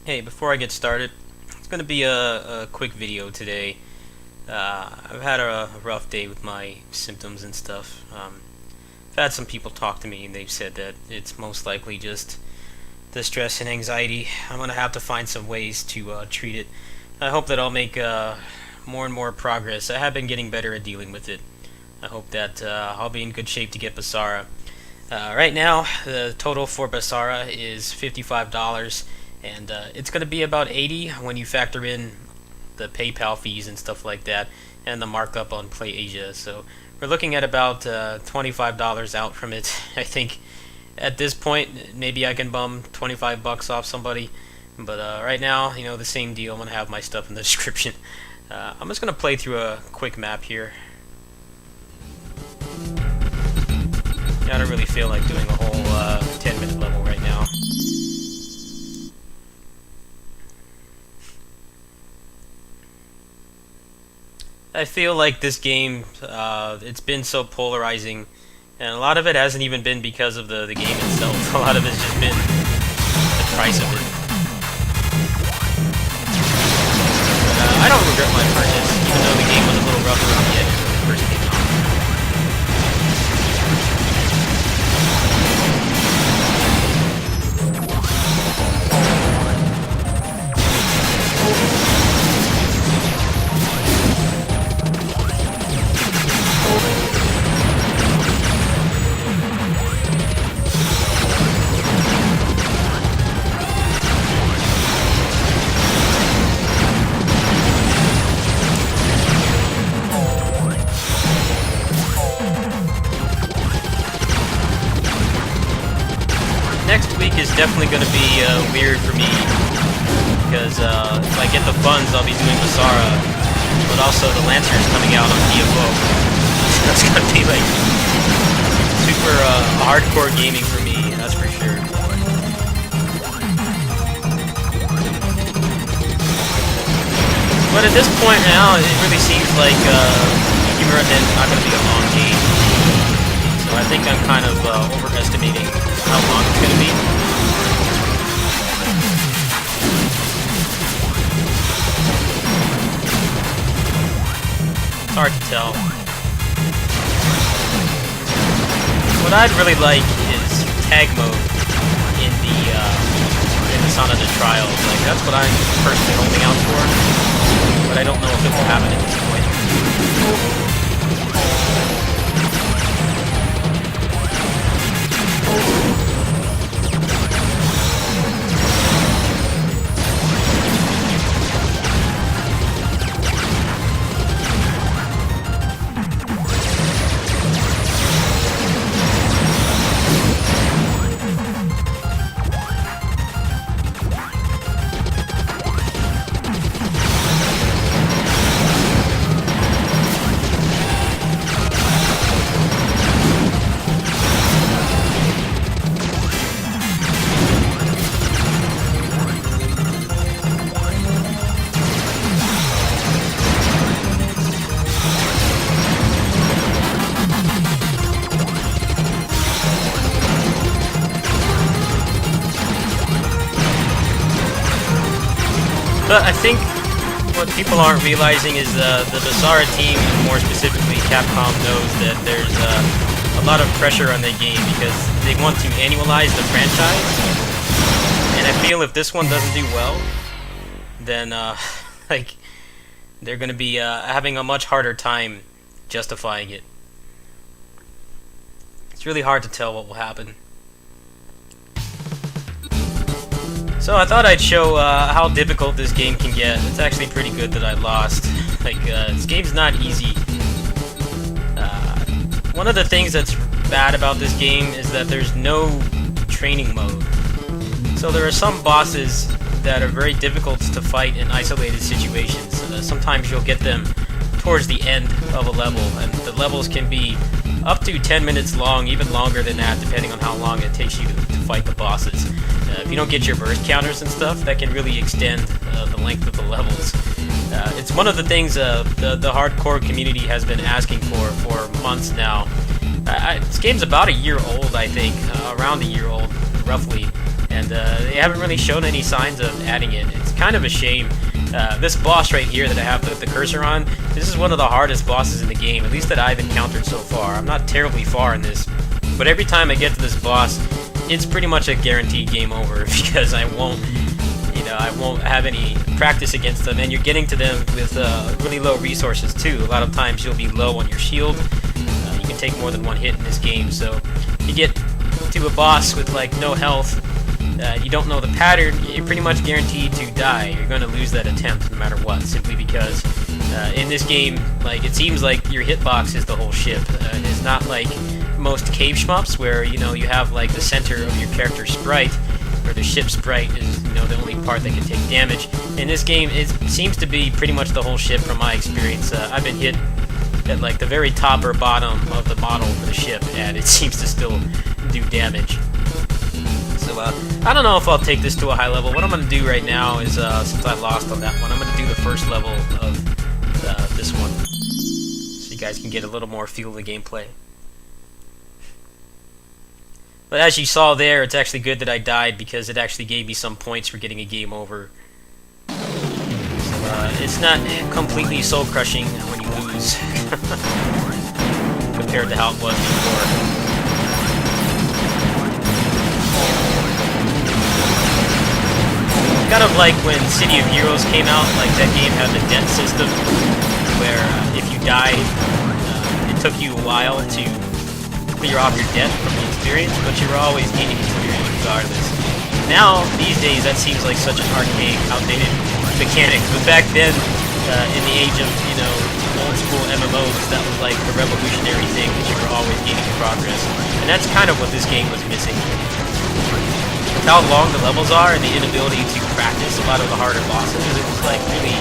Hey, before I get started, it's going to be a quick video today. I've had a rough day with my symptoms and stuff. I've had some people talk to me and they've said that it's most likely just the stress and anxiety. I'm going to have to find some ways to treat it. I hope that I'll make more and more progress. I have been getting better at dealing with it. I hope that I'll be in good shape to get BASARA. Right now, the total for BASARA is $55. And it's going to be about 80 when you factor in the PayPal fees and stuff like that, and the markup on Play Asia. So we're looking at about $25 out from it. I think at this point maybe I can bum 25 bucks off somebody, but right now, the same deal. I'm going to have my stuff in the description. I'm just going to play through a quick map here. I don't really feel like doing a whole 10-minute level right now. I feel like this game, it's been so polarizing, and a lot of it hasn't even been because of the game itself. A lot of it's just been the price of it. I don't regret my purchase, even though the game was a little rough around the edges when it first came out. Next week is definitely going to be weird for me, because if I get the funds, I'll be doing BASARA, but also the Lancer's coming out on DFO. That's going to be like super hardcore gaming for me, that's for sure. But at this point now, it really seems like Humor is not going to be a long game. So I think I'm kind of overestimating how long it's going to be. It's hard to tell. What I'd really like is tag mode in the Son of the Trials. Like, that's what I'm personally holding out for, but I don't know if it will happen at this point. But I think what people aren't realizing is the BASARA team, more specifically Capcom, knows that there's a lot of pressure on their game because they want to annualize the franchise. And I feel if this one doesn't do well, then like they're going to be having a much harder time justifying it. It's really hard to tell what will happen. So I thought I'd show how difficult this game can get. It's actually pretty good that I lost. Like, this game's not easy. One of the things that's bad about this game is that there's no training mode. So there are some bosses that are very difficult to fight in isolated situations. Sometimes you'll get them towards the end of a level, and the levels can be up to 10 minutes long, even longer than that, depending on how long it takes you to fight the bosses. If you don't get your burst counters and stuff, that can really extend the length of the levels. It's one of the things the hardcore community has been asking for months now. This game's about a year old, I think, around a year old, roughly. and they haven't really shown any signs of adding it. It's kind of a shame. This boss right here that I have the cursor on, this is one of the hardest bosses in the game, at least that I've encountered so far. I'm not terribly far in this, but every time I get to this boss, it's pretty much a guaranteed game over because I won't have any practice against them, and you're getting to them with really low resources too. A lot of times you'll be low on your shield. You can take more than one hit in this game, so you get to a boss with like no health, you don't know the pattern, you're pretty much guaranteed to die. You're going to lose that attempt no matter what, simply because in this game, like, it seems like your hitbox is the whole ship. It's not like most cave shmups where you have like the center of your character's sprite, where the ship sprite is the only part that can take damage. In this game, it seems to be pretty much the whole ship from my experience. I've been hit at like the very top or bottom of the model for the ship, and it seems to still do damage. So I don't know if I'll take this to a high level. What I'm going to do right now is, since I lost on that one, I'm going to do the first level of this one, so you guys can get a little more feel of the gameplay. But as you saw there, it's actually good that I died because it actually gave me some points for getting a game over. So it's not completely soul-crushing when you lose compared to how it was before. Kind of like when City of Heroes came out, like that game had the death system where if you died, it took you a while to clear off your death from the experience, but you were always gaining experience regardless. Now, these days, that seems like such an archaic, outdated mechanic, but back then, in the age of, old school MMOs, that was like the revolutionary thing, that you were always gaining progress. And that's kind of what this game was missing. With how long the levels are and the inability to practice a lot of the harder bosses, it's like really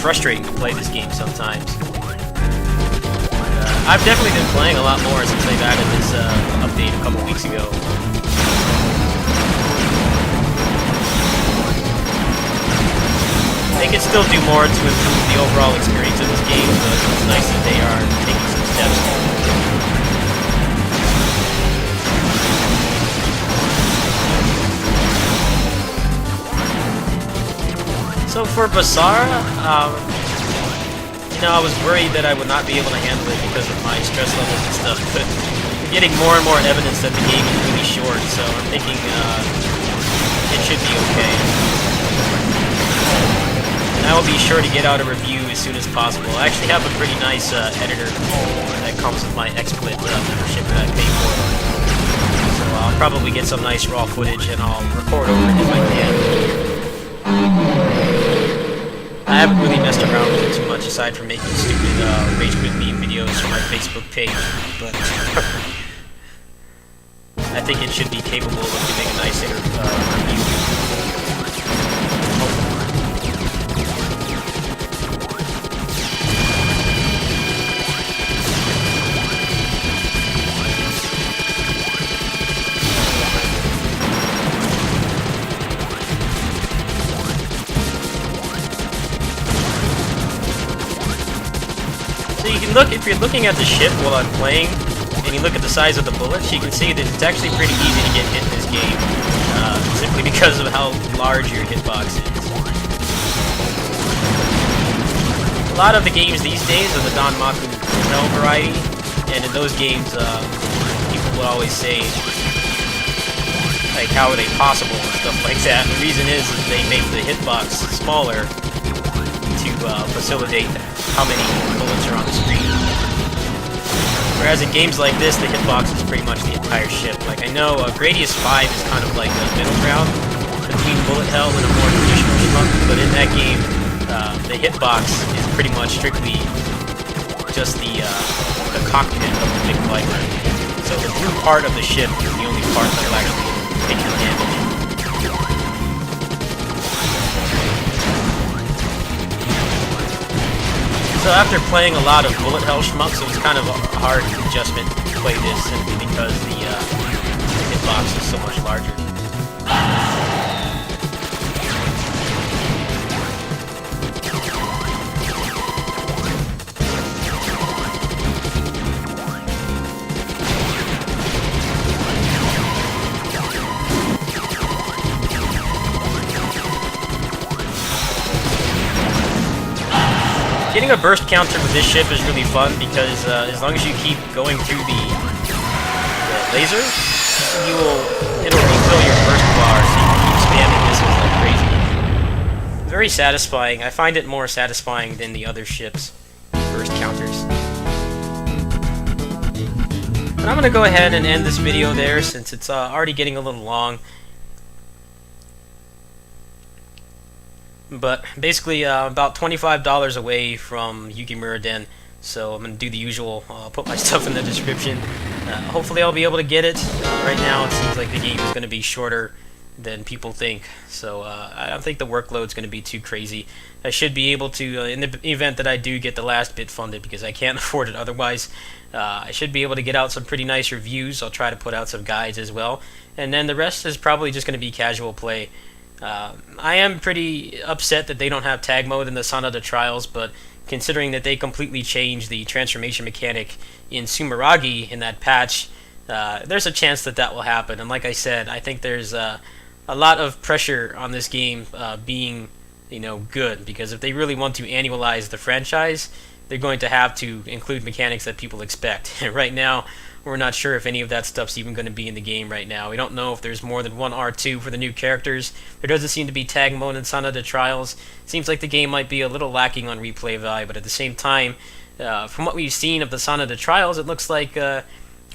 frustrating to play this game sometimes. I've definitely been playing a lot more since they've added this update a couple weeks ago. They could still do more to improve the overall experience of this game, but it's nice that they are taking some steps. So for BASARA, I was worried that I would not be able to handle it because of my stress levels and stuff, but I'm getting more and more evidence that the game is really short, so I'm thinking it should be okay. And I will be sure to get out a review as soon as possible. I actually have a pretty nice editor that comes with my XSplit membership that I pay for. So I'll probably get some nice raw footage and I'll record over it if I can. I haven't really messed around with it too much aside from making stupid Rage Quit meme videos for my Facebook page, but I think it should be capable of giving a nice review. So you can look, if you're looking at the ship while I'm playing, and you look at the size of the bullets, you can see that it's actually pretty easy to get hit in this game, simply because of how large your hitbox is. A lot of the games these days are the Danmaku Hell variety, and in those games, people will always say, like, how are they possible and stuff like that. The reason is they make the hitbox smaller to facilitate how many bullets are on the screen. Whereas in games like this, the hitbox is pretty much the entire ship. Like, I know Gradius 5 is kind of like a middle ground between bullet hell and a more traditional shmup, but in that game, the hitbox is pretty much strictly just the cockpit of the big fighter. So the blue part of the ship is the only part that will actually take your damage. So after playing a lot of bullet hell shmups, it was kind of a hard adjustment to play this simply because the hitbox is so much larger. Getting a burst counter with this ship is really fun because as long as you keep going through the laser, it'll refill your burst bar, so you can keep spamming missiles like crazy. It's very satisfying. I find it more satisfying than the other ships' burst counters. But I'm gonna go ahead and end this video there since it's already getting a little long. But basically, about $25 away from Yukimura Den, so I'm going to do the usual, put my stuff in the description. Hopefully I'll be able to get it. Right now it seems like the game is going to be shorter than people think, so I don't think the workload's going to be too crazy. I should be able to, in the event that I do get the last bit funded, because I can't afford it otherwise, I should be able to get out some pretty nice reviews. I'll try to put out some guides as well, and then the rest is probably just going to be casual play. I am pretty upset that they don't have tag mode in the Sanada Trials, but considering that they completely changed the transformation mechanic in Sumeragi in that patch, there's a chance that that will happen. And like I said, I think there's a lot of pressure on this game being, good, because if they really want to annualize the franchise, they're going to have to include mechanics that people expect. Right now, we're not sure if any of that stuff's even going to be in the game right now. We don't know if there's more than one R2 for the new characters. There doesn't seem to be tag mode in Sanada Trials. Seems like the game might be a little lacking on replay value, but at the same time, from what we've seen of the Sanada Trials, it looks like kind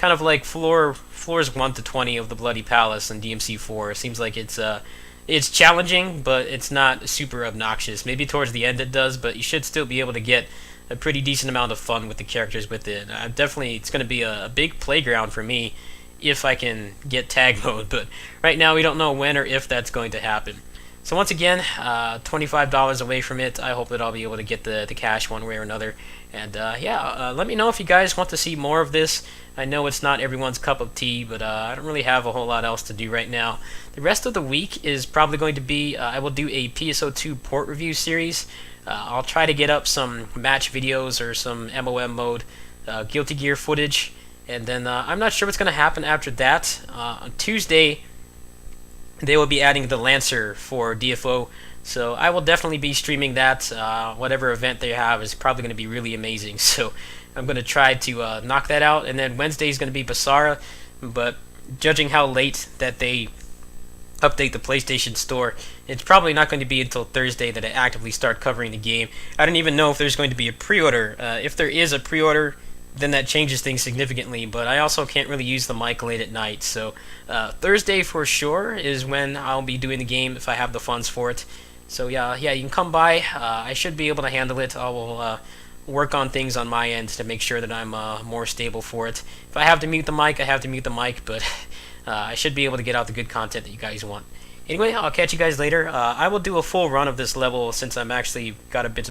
of like floors 1 to 20 of the Bloody Palace in DMC4. It seems like it's challenging, but it's not super obnoxious. Maybe towards the end it does, but you should still be able to get a pretty decent amount of fun with the characters with it. It's going to be a big playground for me if I can get tag mode, but right now we don't know when or if that's going to happen. So once again, $25 away from it. I hope that I'll be able to get the cash one way or another. And let me know if you guys want to see more of this. I know it's not everyone's cup of tea, but I don't really have a whole lot else to do right now. The rest of the week is probably going to be, I will do a PSO2 port review series. I'll try to get up some match videos or some MOM mode, Guilty Gear footage, and then I'm not sure what's going to happen after that. On Tuesday, they will be adding the Lancer for DFO, so I will definitely be streaming that. Whatever event they have is probably going to be really amazing, so I'm going to try to knock that out. And then Wednesday is going to be BASARA, but judging how late that they update the PlayStation Store, it's probably not going to be until Thursday that I actively start covering the game. I don't even know if there's going to be a pre-order. If there is a pre-order, then that changes things significantly, but I also can't really use the mic late at night, so Thursday for sure is when I'll be doing the game if I have the funds for it. So yeah, you can come by. I should be able to handle it. I will work on things on my end to make sure that I'm more stable for it. If I have to mute the mic, I have to mute the mic, but I should be able to get out the good content that you guys want. Anyway, I'll catch you guys later. I will do a full run of this level since I'm actually got a bit